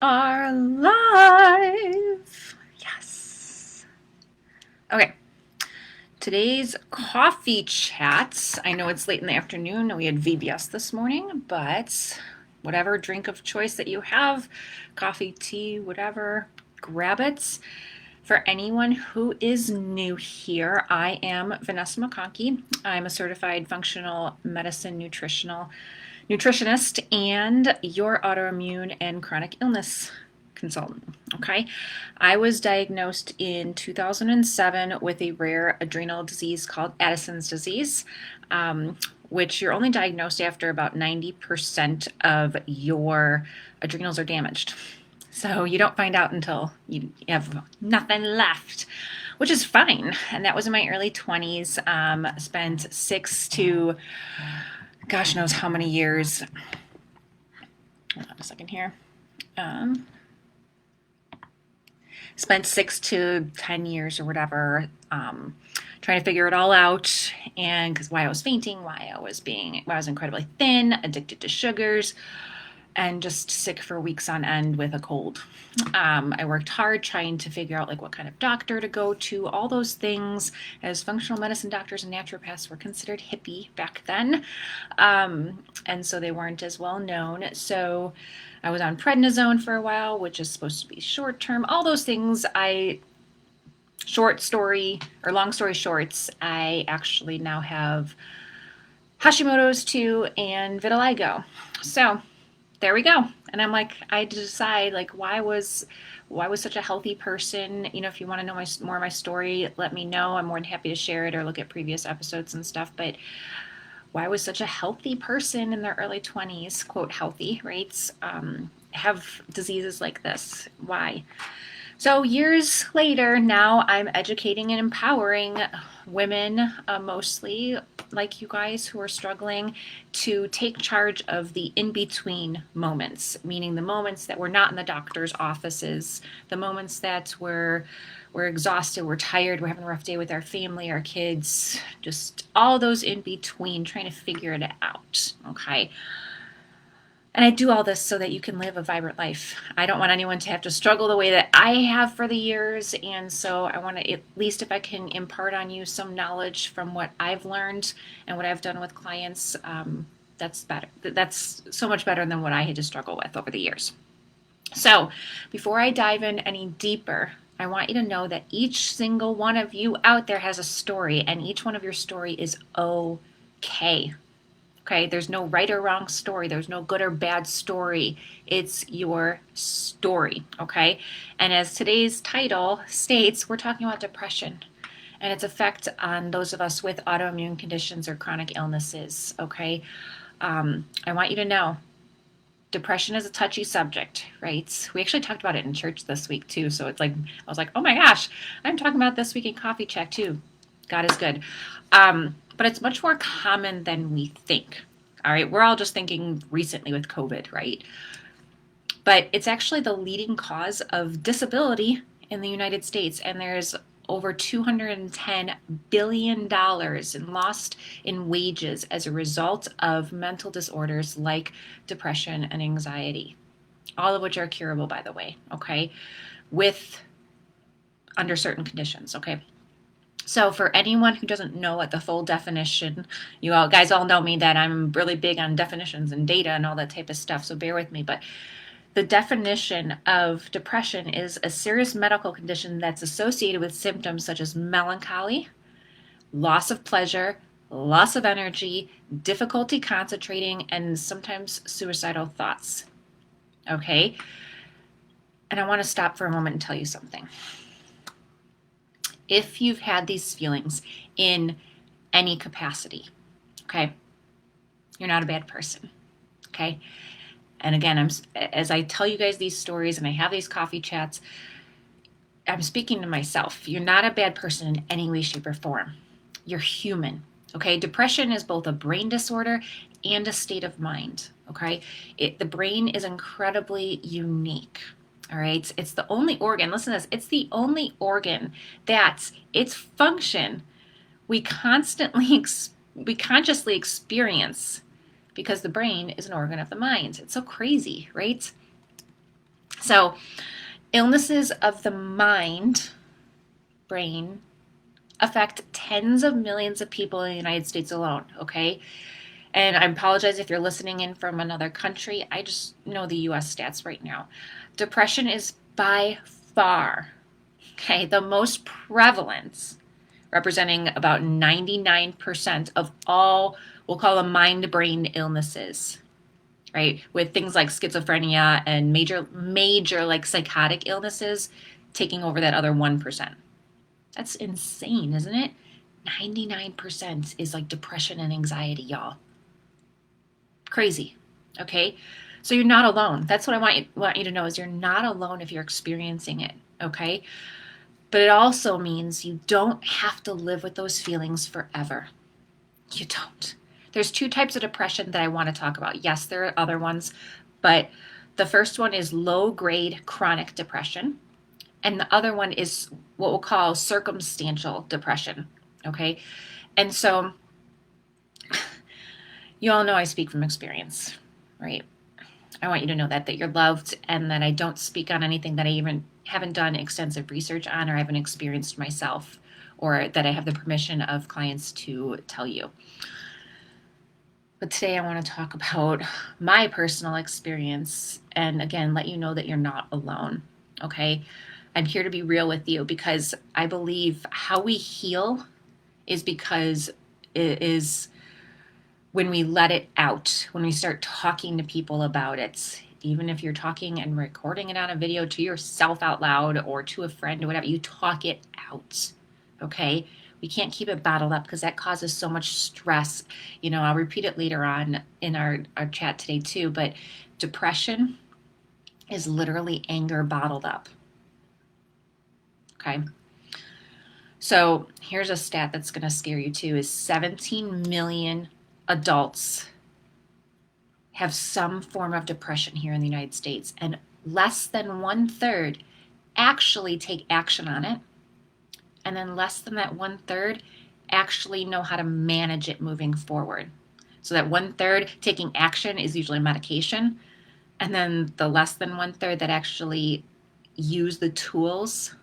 Are live. Yes. Okay. Today's coffee chats. I know it's late in the afternoon. We had VBS this morning, but whatever drink of choice that you have, coffee, tea, whatever, grab it. For anyone who is new here, I am Vennessa McConkey. I'm a certified functional medicine nutritionist and your autoimmune and chronic illness consultant. Okay. I was diagnosed in 2007 with a rare adrenal disease called Addison's disease, which you're only diagnosed after about 90% of your adrenals are damaged. So you don't find out until you have nothing left, which is fine. And that was in my early 20s. Spent 6 to gosh knows how many years. Hold on a second here. Spent 6 to 10 years or whatever trying to figure it all out, and because why I was fainting, why I was incredibly thin, addicted to sugars, and just sick for weeks on end with a cold. I worked hard trying to figure out like what kind of doctor to go to, all those things, as functional medicine doctors and naturopaths were considered hippie back then. And so they weren't as well known. So I was on prednisone for a while, which is supposed to be short term. All those things. Short story or long story shorts, I actually now have Hashimoto's too and vitiligo. So there we go. And I'm like, I had to decide like why was such a healthy person. If you want to know more of my story, let me know. I'm more than happy to share it or look at previous episodes and stuff. But why was such a healthy person in their early 20s, quote healthy, right? Have diseases like this? Why? So years later, now I'm educating and empowering women, mostly like you guys who are struggling, to take charge of the in-between moments, meaning the moments that we're not in the doctor's offices, the moments that we're exhausted, we're tired, we're having a rough day with our family, our kids, just all those in between, trying to figure it out, okay? And I do all this so that you can live a vibrant life. I don't want anyone to have to struggle the way that I have for the years. And so I want to, at least if I can impart on you some knowledge from what I've learned and what I've done with clients, that's better. That's so much better than what I had to struggle with over the years. So before I dive in any deeper, I want you to know that each single one of you out there has a story, and each one of your story is okay. Okay, there's no right or wrong story. There's no good or bad story. It's your story, okay? And as today's title states, we're talking about depression and its effect on those of us with autoimmune conditions or chronic illnesses, okay? I want you to know depression is a touchy subject, right? We actually talked about it in church this week too. So it's like, I was like, oh my gosh, I'm talking about this week in Coffee Check too. God is good. But it's much more common than we think. All right. We're all just thinking recently with COVID, right? But it's actually the leading cause of disability in the United States. And there's over $210 billion in lost in wages as a result of mental disorders like depression and anxiety, all of which are curable, by the way, okay, with under certain conditions, okay? So for anyone who doesn't know what the full definition, you all guys all know me that I'm really big on definitions and data and all that type of stuff, so bear with me. But the definition of depression is a serious medical condition that's associated with symptoms such as melancholy, loss of pleasure, loss of energy, difficulty concentrating, and sometimes suicidal thoughts. Okay? And I want to stop for a moment and tell you something. If you've had these feelings in any capacity, okay, you're not a bad person, okay? And again, as I tell you guys these stories and I have these coffee chats, I'm speaking to myself. You're not a bad person in any way, shape, or form. You're human, okay? Depression is both a brain disorder and a state of mind, okay? The brain is incredibly unique. All right, it's the only organ, listen to this, it's the only organ that its function we consciously experience because the brain is an organ of the mind. It's so crazy, right? So, illnesses of the mind, brain, affect tens of millions of people in the United States alone, okay? And I apologize if you're listening in from another country. I just know the US stats right now. Depression is by far, okay, the most prevalent, representing about 99% of all, we'll call them mind brain illnesses, right? With things like schizophrenia and major like psychotic illnesses taking over that other 1%. That's insane, isn't it? 99% is like depression and anxiety, y'all. Crazy. Okay? So you're not alone. That's what I want you to know is you're not alone if you're experiencing it, okay? But it also means you don't have to live with those feelings forever. You don't. There's two types of depression that I want to talk about. Yes, there are other ones, but the first one is low-grade chronic depression, and the other one is what we'll call circumstantial depression, okay? And so you all know I speak from experience, right? I want you to know that you're loved and that I don't speak on anything that I even haven't done extensive research on or haven't experienced myself, or that I have the permission of clients to tell you. But today I want to talk about my personal experience and again, let you know that you're not alone, okay? I'm here to be real with you because I believe how we heal is because it is when we let it out, when we start talking to people about it. Even if you're talking and recording it on a video to yourself out loud or to a friend or whatever, you talk it out, okay? We can't keep it bottled up because that causes so much stress. You know, I'll repeat it later on in our chat today too, but depression is literally anger bottled up, okay? So here's a stat that's going to scare you too, is 17 million adults have some form of depression here in the United States, and less than 1/3 actually take action on it, and then less than that 1/3 actually know how to manage it moving forward. So that 1/3 taking action is usually medication, and then the less than 1/3 that actually use the tools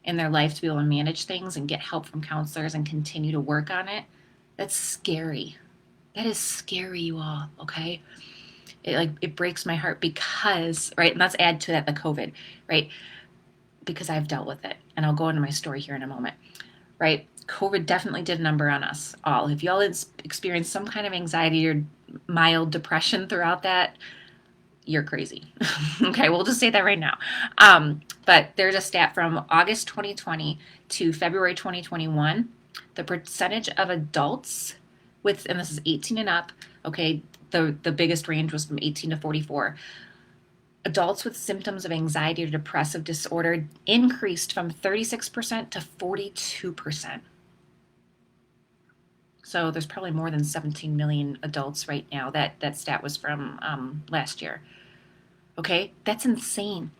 in their life to be able to manage things and get help from counselors and continue to work on it. That's scary. That is scary, you all, okay? It breaks my heart because, right, and let's add to that the COVID, right? Because I've dealt with it, and I'll go into my story here in a moment, right? COVID definitely did a number on us all. If y'all experienced some kind of anxiety or mild depression throughout that, you're crazy. Okay, we'll just say that right now. But there's a stat from August 2020 to February 2021. The percentage of adults with, and this is 18 and up, okay, the biggest range was from 18 to 44. Adults with symptoms of anxiety or depressive disorder increased from 36% to 42%. So there's probably more than 17 million adults right now. That stat was from last year. Okay, that's insane.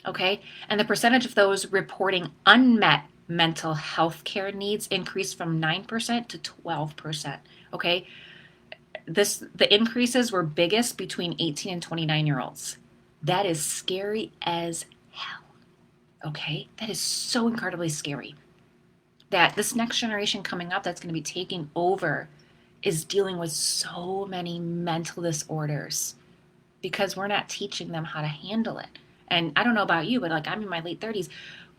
Okay, and the percentage of those reporting unmet mental health care needs increased from 9% to 12%. Okay, the increases were biggest between 18 and 29-year-olds. That is scary as hell. Okay, that is so incredibly scary. That this next generation coming up that's going to be taking over is dealing with so many mental disorders because we're not teaching them how to handle it. And I don't know about you, but like I'm in my late 30s.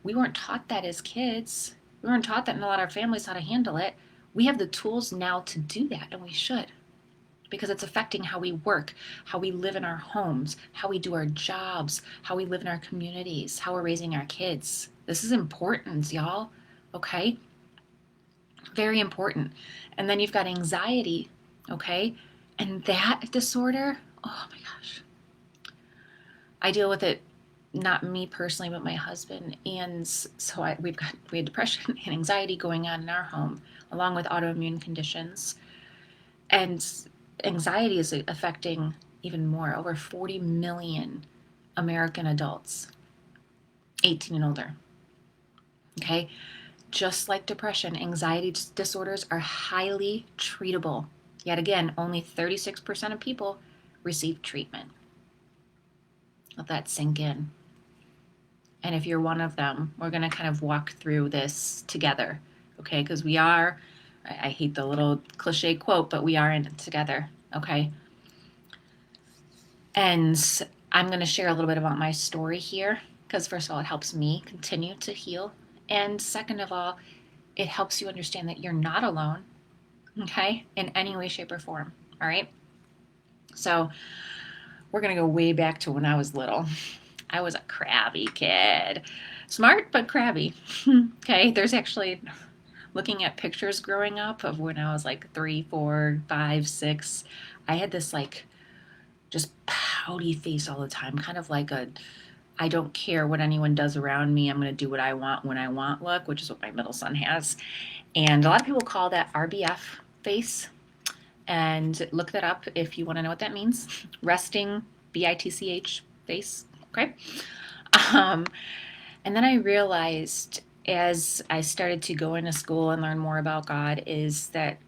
We weren't taught that as kids. We weren't taught that in a lot of our families how to handle it. We have the tools now to do that, and we should, because it's affecting how we work, how we live in our homes, how we do our jobs, how we live in our communities, how we're raising our kids. This is important, y'all. Okay? Very important. And then you've got anxiety, okay? And that disorder, oh my gosh. I deal with it, not me personally, but my husband. And so we had depression and anxiety going on in our home, along with autoimmune conditions. And anxiety is affecting even more, over 40 million American adults, 18 and older. Okay? Just like depression, anxiety disorders are highly treatable. Yet again, only 36% of people receive treatment. Let that sink in. And if you're one of them, we're going to kind of walk through this together, okay? Because we are, I hate the little cliche quote, but we are in it together, okay? And I'm going to share a little bit about my story here, because first of all, it helps me continue to heal. And second of all, it helps you understand that you're not alone, okay, in any way, shape, or form, all right? So we're going to go way back to when I was little. I was a crabby kid. Smart, but crabby. Okay, there's actually, looking at pictures growing up of when I was like 3, 4, 5, 6, I had this like just pouty face all the time, kind of like a I don't care what anyone does around me. I'm going to do what I want when I want look, which is what my middle son has. And a lot of people call that RBF face. And look that up if you want to know what that means. Resting, BITCH face. Okay. Um, and then I realized as I started to go into school and learn more about God is that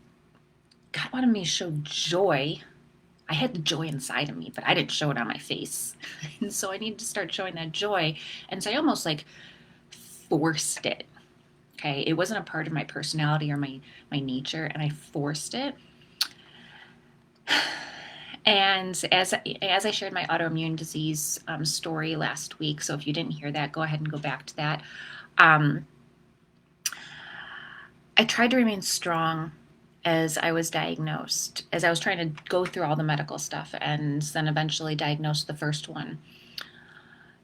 God wanted me to show joy. I had the joy inside of me, but I didn't show it on my face. And so I needed to start showing that joy. And so I almost like forced it. Okay. It wasn't a part of my personality or my nature, and I forced it. And as I shared my autoimmune disease story last week, so if you didn't hear that, go ahead and go back to that. I tried to remain strong as I was diagnosed, as I was trying to go through all the medical stuff and then eventually diagnosed the first one.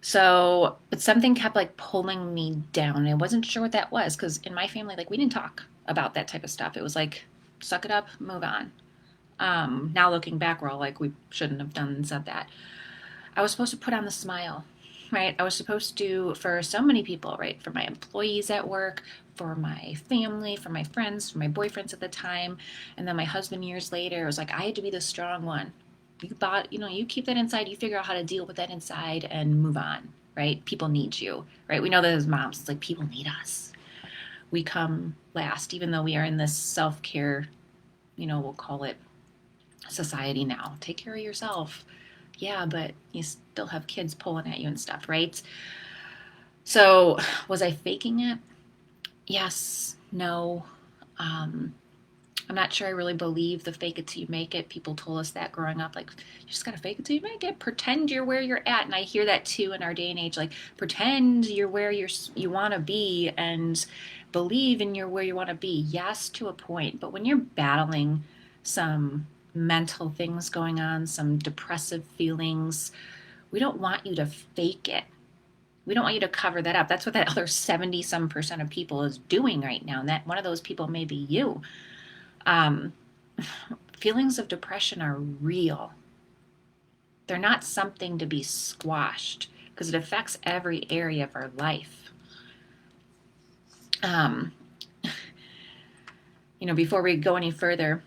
So, but something kept like pulling me down. I wasn't sure what that was because in my family, like we didn't talk about that type of stuff. It was like, suck it up, move on. Now looking back, we're all like, we shouldn't have done and said that. I was supposed to put on the smile, right? I was supposed to, for so many people, right? For my employees at work, for my family, for my friends, for my boyfriends at the time, and then my husband years later, it was like, I had to be the strong one. You thought, you keep that inside, you figure out how to deal with that inside and move on, right? People need you, right? We know that as moms, it's like people need us. We come last, even though we are in this self-care, we'll call it society now. Take care of yourself. Yeah, but you still have kids pulling at you and stuff, right? So was I faking it? Yes, no. I'm not sure I really believe the fake it till you make it. People told us that growing up, like, you just gotta fake it till you make it. Pretend you're where you're at. And I hear that too in our day and age, like, pretend you're where you want to be and believe in where you want to be. Yes, to a point. But when you're battling some mental things going on, some depressive feelings, we don't want you to fake it. We don't want you to cover that up. That's what that other 70% of people is doing right now. And that one of those people may be you. Feelings of depression are real. They're not something to be squashed because it affects every area of our life. Before we go any further,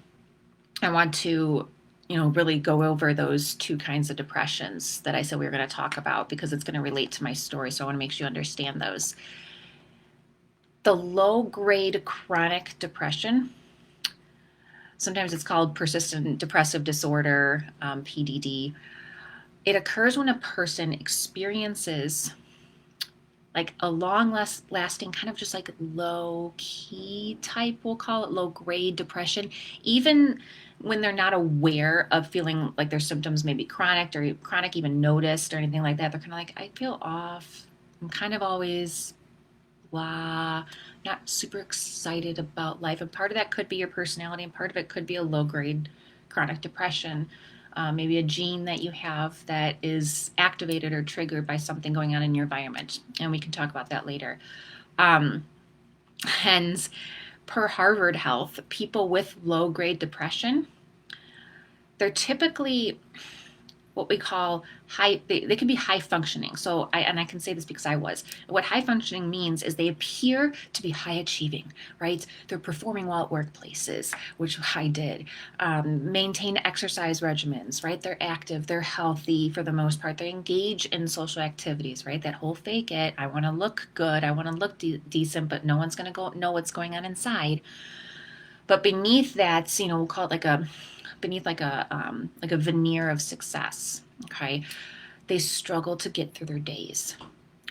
I want to, really go over those two kinds of depressions that I said we were going to talk about because it's going to relate to my story. So I want to make sure you understand those. The low-grade chronic depression, sometimes it's called persistent depressive disorder, PDD. It occurs when a person experiences like a long-lasting kind of just like low-key type, we'll call it low-grade depression, even when they're not aware of feeling like their symptoms may be chronic or chronic even noticed or anything like that. They're kind of like, I feel off. I'm kind of always blah, not super excited about life. And part of that could be your personality, and part of it could be a low-grade chronic depression. Maybe a gene that you have that is activated or triggered by something going on in your environment. And we can talk about that later. And per Harvard Health, people with low-grade depression, they're typically what we call they can be high functioning. So I can say this because I was. What high functioning means is they appear to be high achieving, right? They're performing well at workplaces, which I did. Maintain exercise regimens, right? They're active, they're healthy for the most part. They engage in social activities, right? That whole fake it. I want to look good. I want to look decent, but no one's going to know what's going on inside. But beneath that, we'll call it like a veneer of success. Okay, they struggle to get through their days.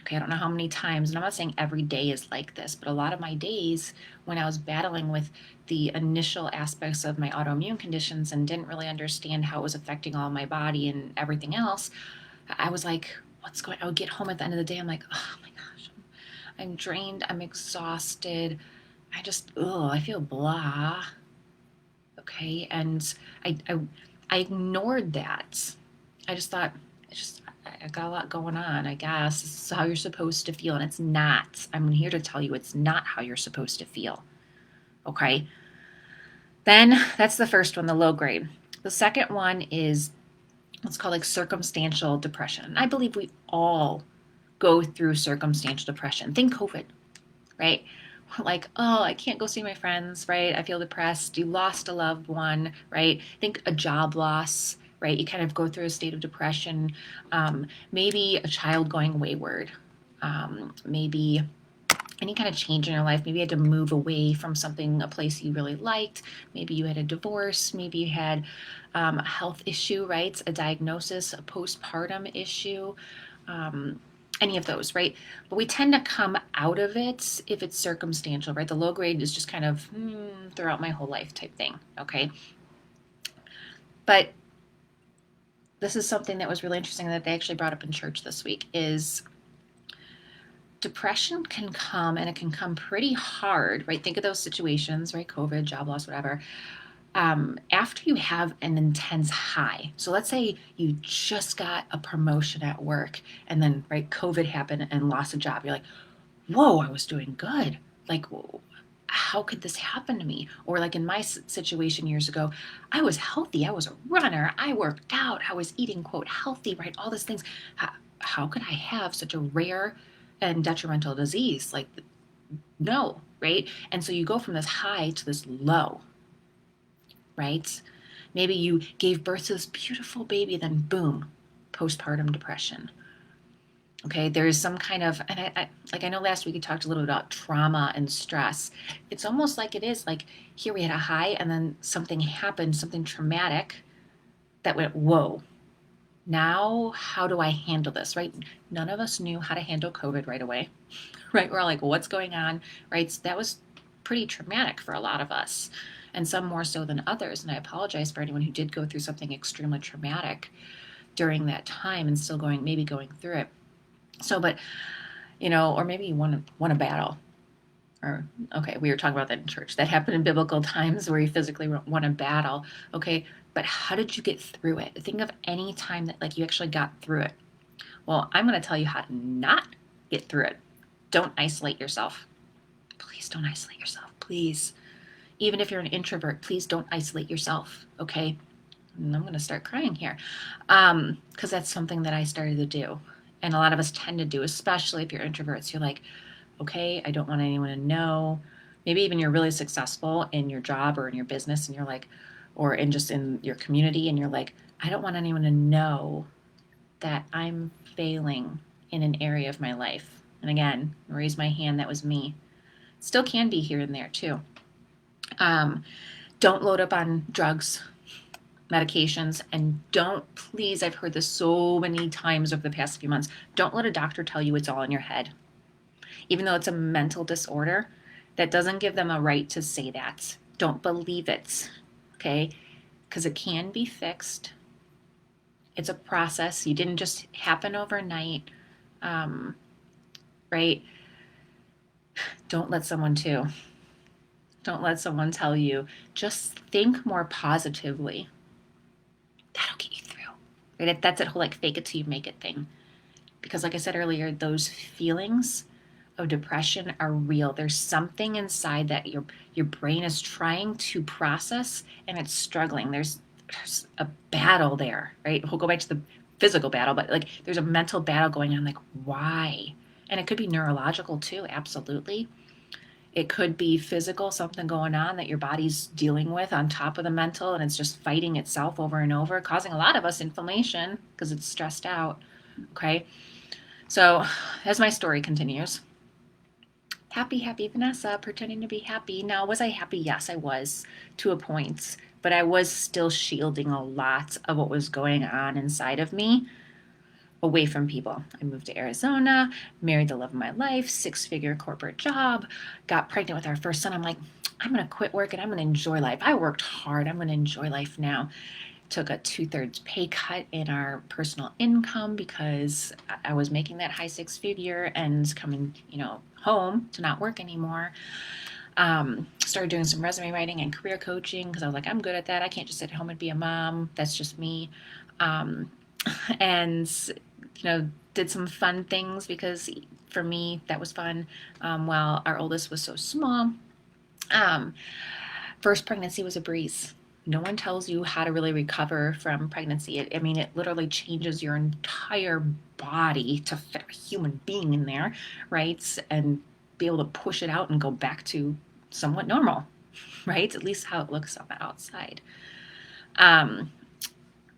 Okay, I don't know how many times, and I'm not saying every day is like this, but a lot of my days when I was battling with the initial aspects of my autoimmune conditions and didn't really understand how it was affecting all my body and everything else, I was like, what's going on? I would get home at the end of the day, I'm like, oh my gosh, I'm drained, I'm exhausted. I feel blah. Okay, and I ignored that. I just thought, I got a lot going on, I guess. This is how you're supposed to feel, and it's not. I'm here to tell you it's not how you're supposed to feel. Okay? Then that's the first one, the low grade. The second one is what's called like circumstantial depression. And I believe we all go through circumstantial depression. Think COVID, right? Like, oh, I can't go see my friends, right? I feel depressed. You lost a loved one, right? Think a job loss, right? You kind of go through a state of depression. Maybe a child going wayward. Maybe any kind of change in your life. Maybe you had to move away from something, a place you really liked. Maybe you had a divorce. Maybe you had a health issue, right? A diagnosis, a postpartum issue. Any of those, right? But we tend to come out of it if it's circumstantial, right? The low grade is just kind of throughout my whole life type thing, okay? But this is something that was really interesting that they actually brought up in church this week is depression can come, and it can come pretty hard, right? Think of those situations, right? COVID, job loss, whatever. After you have an intense high. So let's say you just got a promotion at work and then, right, COVID happened and lost a job. You're like, whoa, I was doing good. Like, how could this happen to me? Or like in my situation years ago, I was healthy. I was a runner. I worked out. I was eating, quote, healthy, right? All these things. How could I have such a rare and detrimental disease? Like, no, right? And so you go from this high to this low, right? Maybe you gave birth to this beautiful baby, then boom, postpartum depression. Okay, there is some kind of, and I know last week we talked a little bit about trauma and stress. It's almost like it is like here we had a high and then something happened, something traumatic that went, whoa, now how do I handle this, right? None of us knew how to handle COVID right away, right? We're all like, what's going on, right? So that was pretty traumatic for a lot of us, and some more so than others. And I apologize for anyone who did go through something extremely traumatic during that time and still maybe going through it. So, but, or maybe you won a battle. Or, okay, we were talking about that in church. That happened in biblical times where you physically won a battle. Okay, but how did you get through it? Think of any time that like you actually got through it. Well, I'm going to tell you how to not get through it. Don't isolate yourself. Please don't isolate yourself. Please. Even if you're an introvert, please don't isolate yourself. Okay? And I'm going to start crying here because that's something that I started to do. And a lot of us tend to do, especially if you're introverts. You're like, okay, I don't want anyone to know. Maybe even you're really successful in your job or in your business and you're like, or in just in your community and you're like, I don't want anyone to know that I'm failing in an area of my life. And again, raise my hand, that was me. Still can be here and there too. Don't load up on drugs, medications, and don't, please, I've heard this so many times over the past few months, don't let a doctor tell you it's all in your head. Even though it's a mental disorder, that doesn't give them a right to say that. Don't believe it, okay? Because it can be fixed. It's a process. You didn't just happen overnight, right? Don't let someone tell you, just think more positively. That'll get you through. Right? That's that whole like fake it till you make it thing. Because like I said earlier, those feelings of depression are real. There's something inside that your brain is trying to process and it's struggling. There's a battle there, right? We'll go back to the physical battle, but like there's a mental battle going on, like why? And it could be neurological too, absolutely. It could be physical, something going on that your body's dealing with on top of the mental, and it's just fighting itself over and over, causing a lot of us inflammation because it's stressed out, okay? So as my story continues, happy Vennessa, pretending to be happy. Now, was I happy? Yes, I was to a point, but I was still shielding a lot of what was going on inside of me. away from people. I moved to Arizona, married the love of my life, 6-figure corporate job, got pregnant with our first son. I'm like, I'm going to quit work and I'm going to enjoy life. I worked hard. I'm going to enjoy life now. Took a 2/3 pay cut in our personal income because I was making that high 6-figure and coming, home to not work anymore. Started doing some resume writing and career coaching because I was like, I'm good at that. I can't just sit at home and be a mom. That's just me. Um, and did some fun things because for me that was fun. While our oldest was so small, um, first pregnancy was a breeze. No one tells you how to really recover from pregnancy. It literally changes your entire body to fit a human being in there, right? And be able to push it out and go back to somewhat normal, right? At least how it looks on the outside.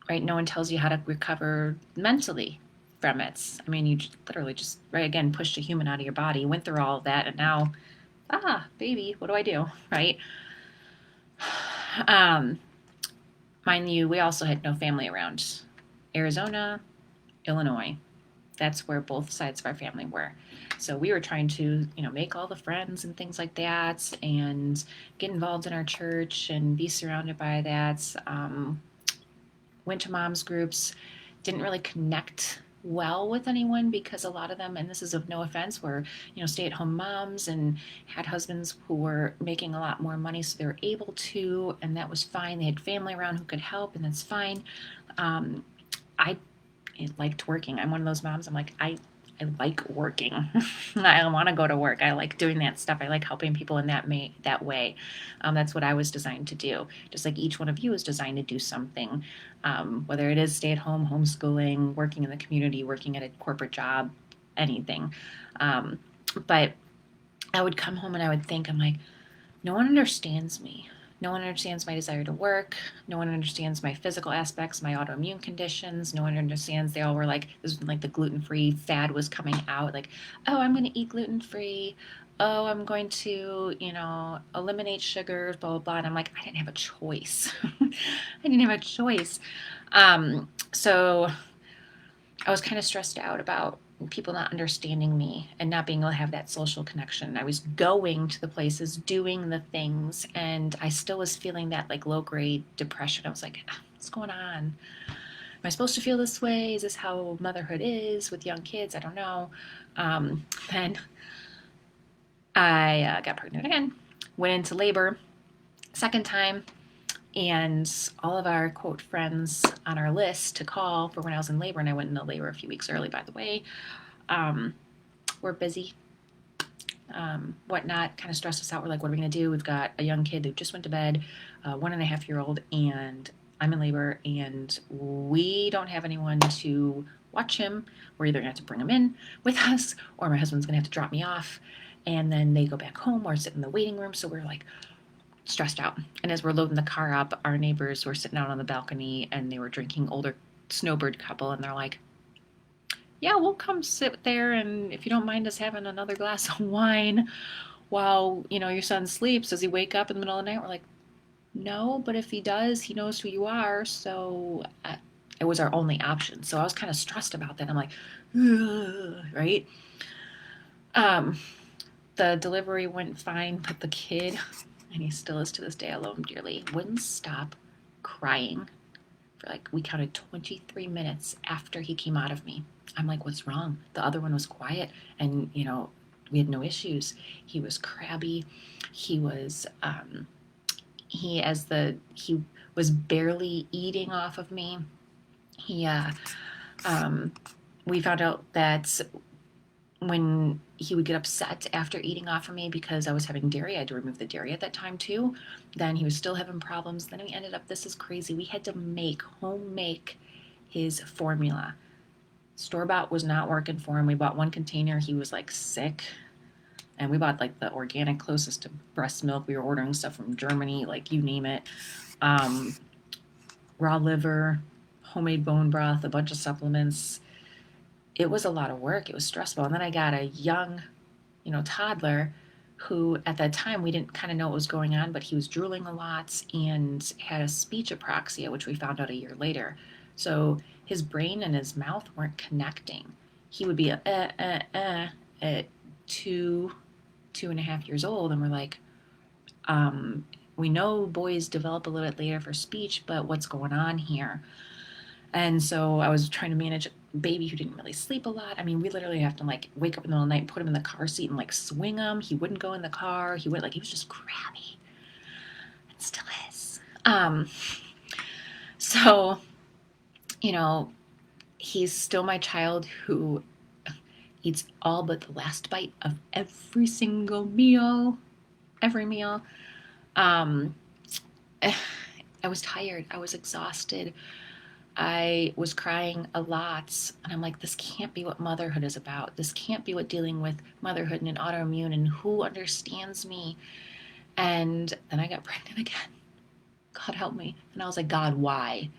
Right? No one tells you how to recover mentally from it. You literally just, right, again, pushed a human out of your body, went through all of that, and now, baby, what do I do, right? Mind you, we also had no family around. Arizona, Illinois. That's where both sides of our family were. So we were trying to, make all the friends and things like that and get involved in our church and be surrounded by that. Went to moms groups, didn't really connect well with anyone because a lot of them, and this is of no offense, were stay-at-home moms and had husbands who were making a lot more money, so they were able to, and that was fine. They had family around who could help, and that's fine. I liked working. I'm one of those moms. I'm like, I like working. I want to go to work. I like doing that stuff. I like helping people in that way. That's what I was designed to do. Just like each one of you is designed to do something, whether it is stay at home, homeschooling, working in the community, working at a corporate job, anything. But I would come home and I would think, I'm like, no one understands me. No one understands my desire to work. No one understands my physical aspects, my autoimmune conditions. No one understands. They all were like, this was like the gluten-free fad was coming out. Like, oh, I'm going to eat gluten-free. Oh, I'm going to, eliminate sugars, blah, blah, blah. And I'm like, I didn't have a choice. I didn't have a choice. So I was kind of stressed out about people not understanding me and not being able to have that social connection. I was going to the places, doing the things, and I still was feeling that like low grade depression. I was like, what's going on? Am I supposed to feel this way? Is this how motherhood is with young kids? I don't know. Then I got pregnant again, went into labor, second time, and all of our quote friends on our list to call for when I was in labor, and I went into labor a few weeks early, by the way, were busy, whatnot, kind of stressed us out. We're like, what are we going to do? We've got a young kid who just went to bed, 1.5-year-old, and I'm in labor, and we don't have anyone to watch him. We're either going to have to bring him in with us, or my husband's going to have to drop me off, and then they go back home or sit in the waiting room. So we're like, stressed out. And as we're loading the car up, our neighbors were sitting out on the balcony and they were drinking, older snowbird couple, and they're like, yeah, we'll come sit there, and if you don't mind us having another glass of wine while, your son sleeps, does he wake up in the middle of the night? We're like, no, but if he does, he knows who you are. So it was our only option. So I was kind of stressed about that. I'm like, ugh, right? The delivery went fine, but the kid, and he still is to this day, I love him dearly, wouldn't stop crying for we counted 23 minutes after he came out of me. I'm like, what's wrong? The other one was quiet and, we had no issues. He was crabby. He was, he was barely eating off of me. We found out that when he would get upset after eating off of me because I was having dairy, I had to remove the dairy at that time too. Then he was still having problems. Then we ended up, this is crazy, we had to home make his formula. Store-bought was not working for him. We bought one container. He was sick. And we bought the organic closest to breast milk. We were ordering stuff from Germany, you name it. Raw liver, homemade bone broth, a bunch of supplements. It was a lot of work. It was stressful. And then I got a young, toddler who at that time we didn't kind of know what was going on, but he was drooling a lot and had a speech apraxia, which we found out a year later. So his brain and his mouth weren't connecting. He would be at 2.5 years old, and we're like, we know boys develop a little bit later for speech, but what's going on here? And so I was trying to manage a baby who didn't really sleep a lot. I mean, we literally have to like wake up in the middle of the night, put him in the car seat, and like swing him. He wouldn't go in the car. He was just crabby, and still is. So you know, he's still my child who eats all but the last bite of every single meal, every meal. Um, I was tired. I was exhausted. I was crying a lot. And I'm like, this can't be what motherhood is about. This can't be what dealing with motherhood and an autoimmune and who understands me. And then I got pregnant again. God help me. And I was like, God, why?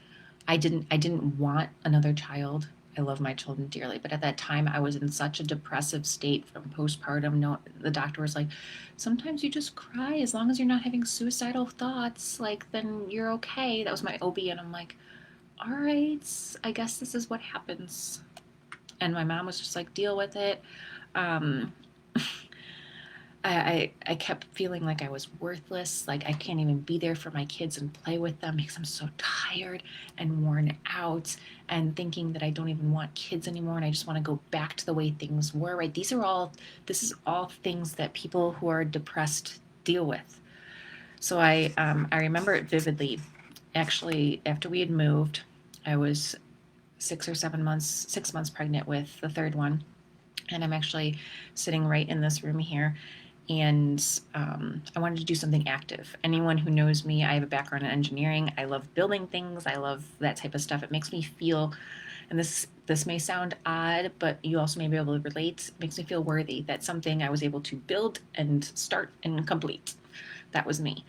I didn't want another child. I love my children dearly, but at that time I was in such a depressive state from postpartum. No, the doctor was like, sometimes you just cry as long as you're not having suicidal thoughts, like then you're okay. That was my OB, and I'm like, all right, I guess this is what happens. And my mom was just like, deal with it. Um, I kept feeling like I was worthless, like I can't even be there for my kids and play with them because I'm so tired and worn out, and thinking that I don't even want kids anymore and I just want to go back to the way things were, right? This is all things that people who are depressed deal with. So I remember it vividly. Actually, after we had moved, I was 6 months pregnant with the third one, and I'm actually sitting right in this room here, and I wanted to do something active. Anyone who knows me, I have a background in engineering. I love building things. I love that type of stuff. It makes me feel, and this may sound odd, but you also may be able to relate. It makes me feel worthy that something I was able to build and start and complete. That was me.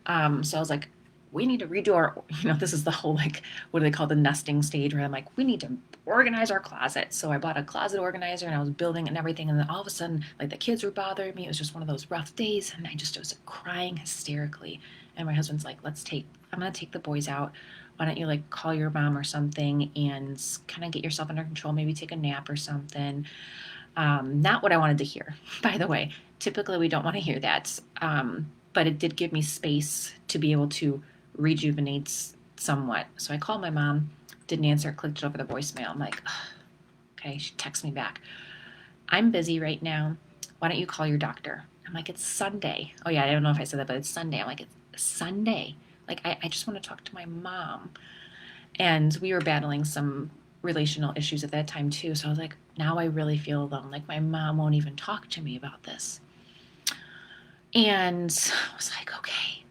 So I was like, we need to redo our, this is the whole like, what do they call the nesting stage, where I'm like, we need to organize our closet. So I bought a closet organizer and I was building and everything. And then all of a sudden, like the kids were bothering me. It was just one of those rough days. And I was crying hysterically. And my husband's like, I'm going to take the boys out. Why don't you like call your mom or something and kind of get yourself under control? Maybe take a nap or something. Not what I wanted to hear, by the way. Typically, we don't want to hear that. But it did give me space to be able to rejuvenate somewhat. So I called my mom, didn't answer, clicked it over the voicemail. I'm like, ugh, okay. She texts me back. I'm busy right now. Why don't you call your doctor? I'm like, it's Sunday. Oh yeah, I don't know if I said that, but it's Sunday. I'm like, it's Sunday. Like, I just want to talk to my mom. And we were battling some relational issues at that time too. So I was like, now I really feel alone. Like my mom won't even talk to me about this. And I was like, okay,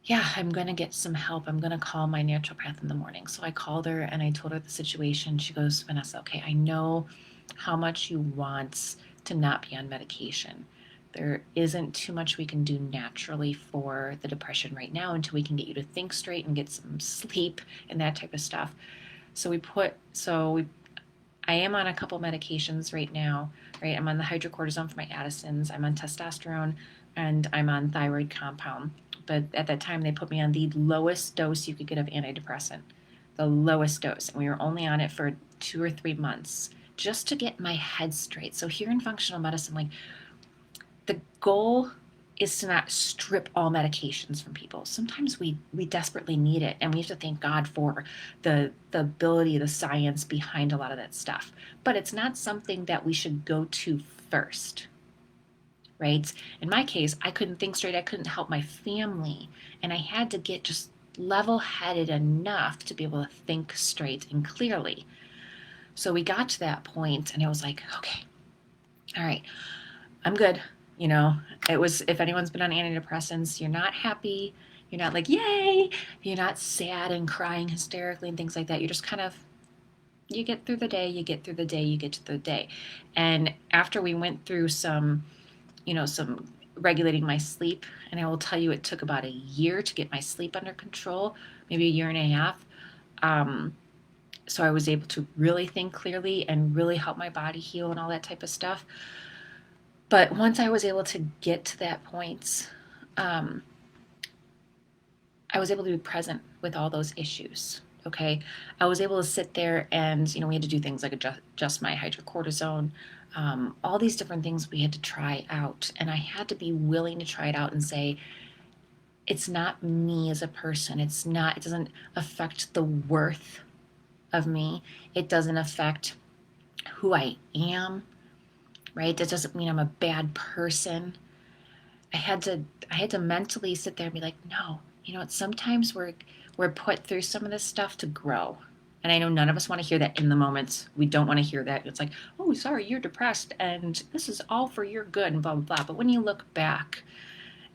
yeah, I'm going to get some help. I'm going to call my naturopath in the morning. So I called her and I told her the situation. She goes, Vennessa, okay, I know how much you want to not be on medication. There isn't too much we can do naturally for the depression right now until we can get you to think straight and get some sleep and that type of stuff. I am on a couple medications right now, right? I'm on the hydrocortisone for my Addison's, I'm on testosterone, and I'm on thyroid compound. But at that time, they put me on the lowest dose you could get of antidepressant, the lowest dose. And we were only on it for 2 or 3 months just to get my head straight. So here in functional medicine, like the goal is to not strip all medications from people. Sometimes we desperately need it, and we have to thank God for the ability, the science behind a lot of that stuff. But it's not something that we should go to first, right? In my case, I couldn't think straight. I couldn't help my family, and I had to get just level-headed enough to be able to think straight and clearly. So we got to that point, and I was like, okay, all right, I'm good. It was, if anyone's been on antidepressants, you're not happy. You're not like, yay. You're not sad and crying hysterically and things like that. You're just kind of, you get through the day, you get through the day, you get through the day. And after we went through some regulating my sleep, and I will tell you, it took about a year to get my sleep under control, maybe a year and a half. So I was able to really think clearly and really help my body heal and all that type of stuff. But once I was able to get to that point, I was able to be present with all those issues. Okay. I was able to sit there and, we had to do things like adjust my hydrocortisone, all these different things we had to try out. And I had to be willing to try it out and say, it's not me as a person. It doesn't affect the worth of me. It doesn't affect who I am, right? That doesn't mean I'm a bad person. I had to mentally sit there and be like, no, sometimes we're put through some of this stuff to grow. And I know none of us want to hear that in the moment. We don't want to hear that. It's like, oh, sorry, you're depressed and this is all for your good and blah, blah, blah. But when you look back,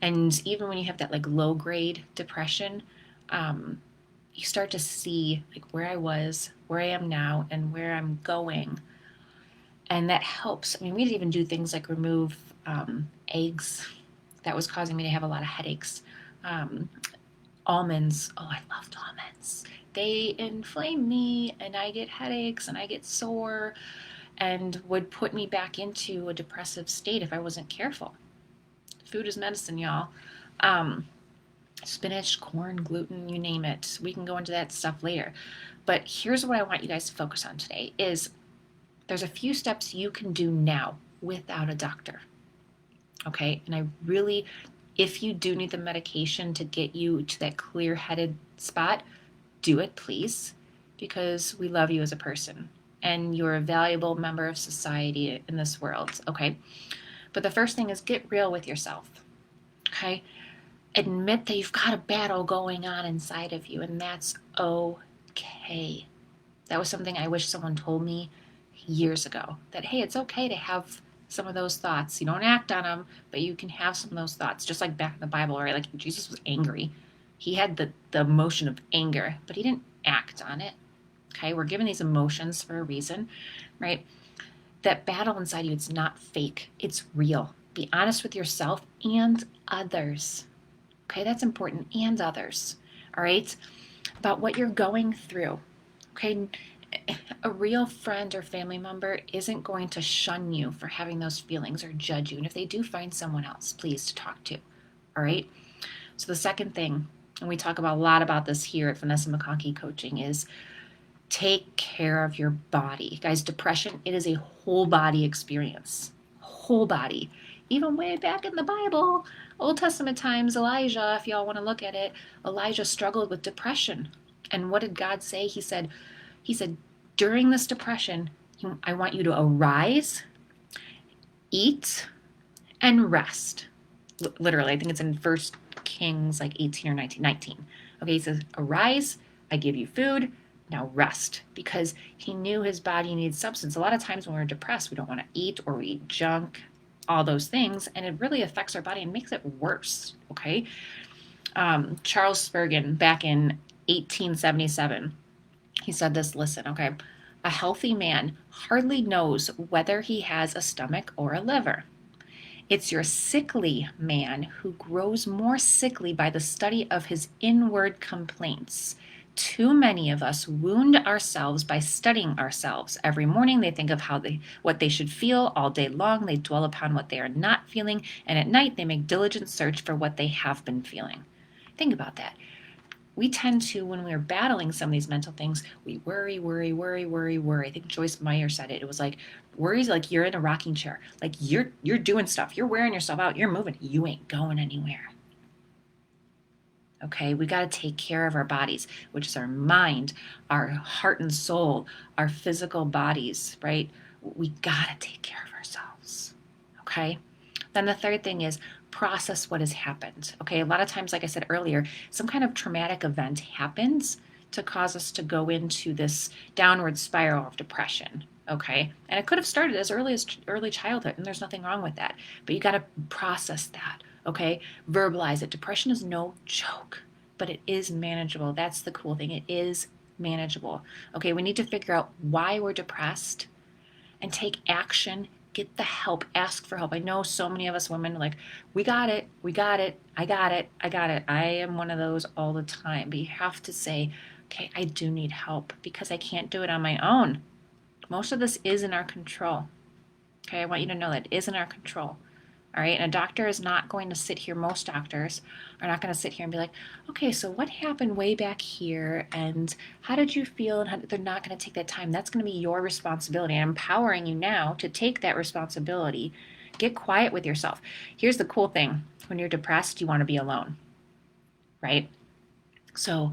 and even when you have that like low grade depression, you start to see like where I was, where I am now, and where I'm going. And that helps. I mean, we didn't even do things like remove eggs. That was causing me to have a lot of headaches. Um, Almonds. Oh, I loved almonds. They inflame me, and I get headaches, and I get sore, and would put me back into a depressive state if I wasn't careful. Food is medicine, y'all. Um, Spinach, corn, gluten, you name it. We can go into that stuff later. But here's what I want you guys to focus on today is there's a few steps you can do now without a doctor. Okay? And I really, if you do need the medication to get you to that clear-headed spot, do it, please, because we love you as a person and you're a valuable member of society in this world, okay? But the first thing is get real with yourself, okay? Admit that you've got a battle going on inside of you, and that's okay. That was something I wish someone told me years ago, that, hey, it's okay to have some of those thoughts. You don't act on them, but you can have some of those thoughts, just like back in the Bible, right? Like Jesus was angry. He had the emotion of anger, but he didn't act on it, okay? We're given these emotions for a reason, right? That battle inside you, it's not fake. It's real. Be honest with yourself and others. Okay, that's important. And others. All right? About what you're going through. Okay? A real friend or family member isn't going to shun you for having those feelings or judge you. And if they do, find someone else, please, to talk to. All right? So the second thing, and we talk about a lot about this here at Vennessa McConkey Coaching, is take care of your body. Guys, depression, it is a whole body experience. Whole body. Even way back in the Bible, Old Testament times, Elijah, if y'all want to look at it, Elijah struggled with depression. And what did God say? He said, during this depression, I want you to arise, eat, and rest. Literally, I think it's in 1 Kings like 18 or 19. Okay, he says, arise, I give you food, now rest, because he knew his body needs substance. A lot of times when we're depressed, we don't want to eat or we eat junk, all those things, and it really affects our body and makes it worse, okay? Charles Spurgeon, back in 1877, he said this, listen, okay, a healthy man hardly knows whether he has a stomach or a liver. It's your sickly man who grows more sickly by the study of his inward complaints. Too many of us wound ourselves by studying ourselves. Every morning they think of what they should feel. All day long they dwell upon what they are not feeling, and at night they make diligent search for what they have been feeling. Think about that. We tend to, when we're battling some of these mental things, we worry. I think Joyce Meyer said it. It was like, worry's like you're in a rocking chair. Like you're doing stuff. You're wearing yourself out. You're moving. You ain't going anywhere. Okay, we got to take care of our bodies, which is our mind, our heart and soul, our physical bodies, right? We got to take care of ourselves. Okay? Then the third thing is process what has happened. Okay, a lot of times, like I said earlier, some kind of traumatic event happens to cause us to go into this downward spiral of depression. Okay, and it could have started as early childhood, and there's nothing wrong with that. But you got to process that. Okay, verbalize it. Depression is no joke, but it is manageable. That's the cool thing. It is manageable. Okay, we need to figure out why we're depressed and take action. Get the help. Ask for help. I know so many of us women are like, we got it. I got it. I am one of those all the time. But you have to say, okay, I do need help because I can't do it on my own. Most of this is in our control. Okay, I want you to know that it is in our control. All right. And a doctor is not going to sit here, most doctors are not going to sit here and be like, okay, so what happened way back here? And how did you feel? And they're not going to take that time. That's going to be your responsibility. I'm empowering you now to take that responsibility. Get quiet with yourself. Here's the cool thing: when you're depressed, you want to be alone, right? So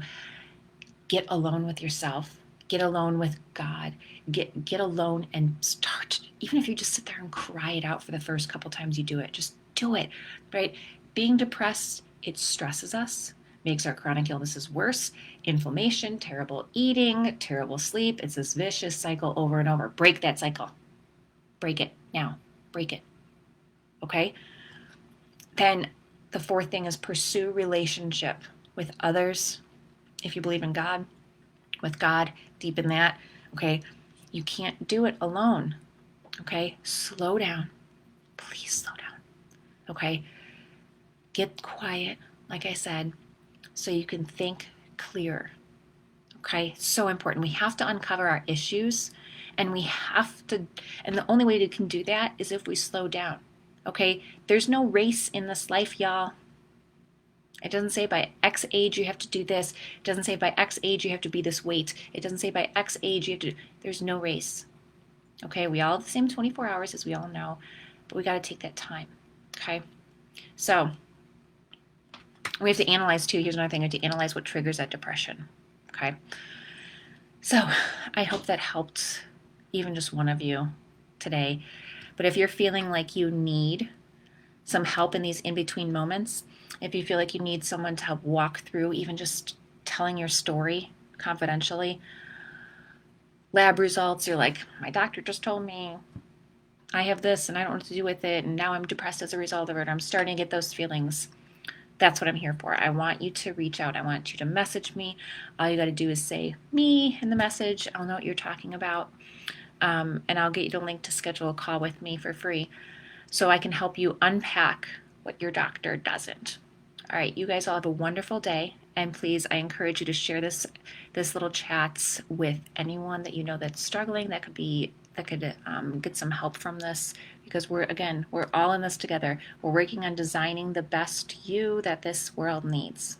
get alone with yourself, get alone with God, get alone and start. Even if you just sit there and cry it out for the first couple times you do it, just do it, right? Being depressed, it stresses us, makes our chronic illnesses worse. Inflammation, terrible eating, terrible sleep. It's this vicious cycle over and over. Break that cycle. Break it now. Break it. Okay? Then the fourth thing is pursue relationship with others. If you believe in God, with God, deep in that, okay? You can't do it alone, okay? Slow down. Please slow down, okay? Get quiet, like I said, so you can think clear, okay? So important. We have to uncover our issues, and the only way we can do that is if we slow down, okay? There's no race in this life, y'all. It doesn't say by X age you have to do this. It doesn't say by X age you have to be this weight. It doesn't say by X age you have to. There's no race. Okay, we all have the same 24 hours, as we all know, but we got to take that time. Okay, so we have to analyze too. Here's another thing: we have to analyze what triggers that depression. Okay, so I hope that helped even just one of you today. But if you're feeling like you need some help in these in-between moments, if you feel like you need someone to help walk through even just telling your story confidentially, lab results, you're like, my doctor just told me I have this and I don't know what to do with it, and now I'm depressed as a result of it, I'm starting to get those feelings. That's what I'm here for. I want you to reach out. I want you to message me. All you got to do is say me in the message. I'll know what you're talking about. And I'll get you the link to schedule a call with me for free so I can help you unpack what your doctor doesn't. All right, you guys all have a wonderful day, and please, I encourage you to share this little chats with anyone that you know that's struggling, that could get some help from this, because we're all in this together. We're working on designing the best you that this world needs.